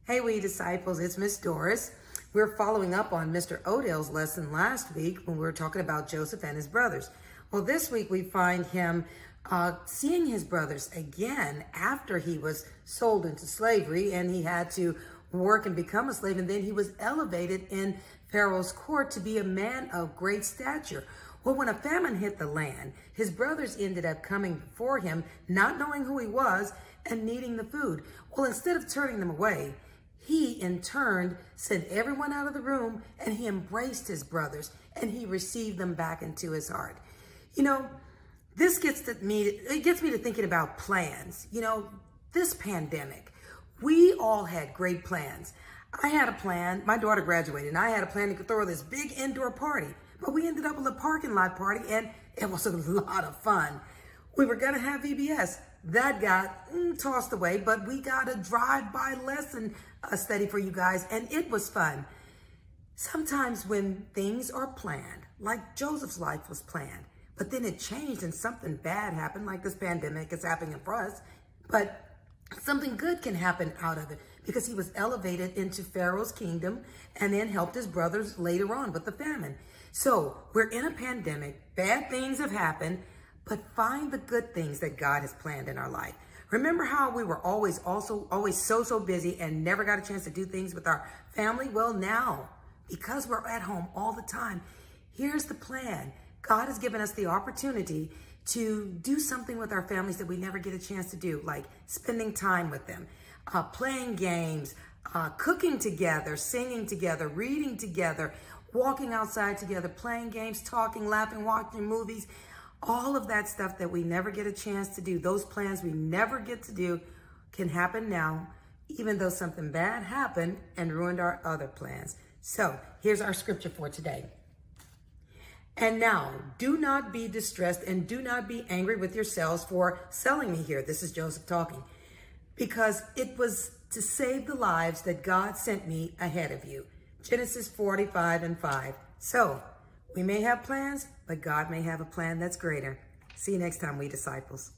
Hey, we disciples, it's Miss Doris. We're following up on Mr. Odell's lesson last week when we were talking about Joseph and his brothers. Well, this week we find him seeing his brothers again after he was sold into slavery and he had to work and become a slave. And then he was elevated in Pharaoh's court to be a man of great stature. Well, when a famine hit the land, his brothers ended up coming before him, not knowing who he was and needing the food. Well, instead of turning them away, he, in turn, sent everyone out of the room and he embraced his brothers and he received them back into his heart. You know, this gets me to thinking about plans. You know, this pandemic, we all had great plans. I had a plan. My daughter graduated and I had a plan to throw this big indoor party, but we ended up with a parking lot party and it was a lot of fun. We were going to have VBS. That got tossed away, but we got a drive-by lesson study for you guys, and it was fun. Sometimes when things are planned, like Joseph's life was planned, but then it changed and something bad happened, like this pandemic is happening for us, but something good can happen out of it because he was elevated into Pharaoh's kingdom and then helped his brothers later on with the famine. So we're in a pandemic, bad things have happened, but find the good things that God has planned in our life. Remember how we were always so busy and never got a chance to do things with our family? Well, now, because we're at home all the time, here's the plan. God has given us the opportunity to do something with our families that we never get a chance to do, like spending time with them, playing games, cooking together, singing together, reading together, walking outside together, playing games, talking, laughing, watching movies. All of that stuff that we never get a chance to do, those plans we never get to do can happen now, even though something bad happened and ruined our other plans. So here's our scripture for today. And now, do not be distressed and do not be angry with yourselves for selling me here. This is Joseph talking. Because it was to save the lives that God sent me ahead of you. Genesis 45:5. So, we may have plans, but God may have a plan that's greater. See you next time, we disciples.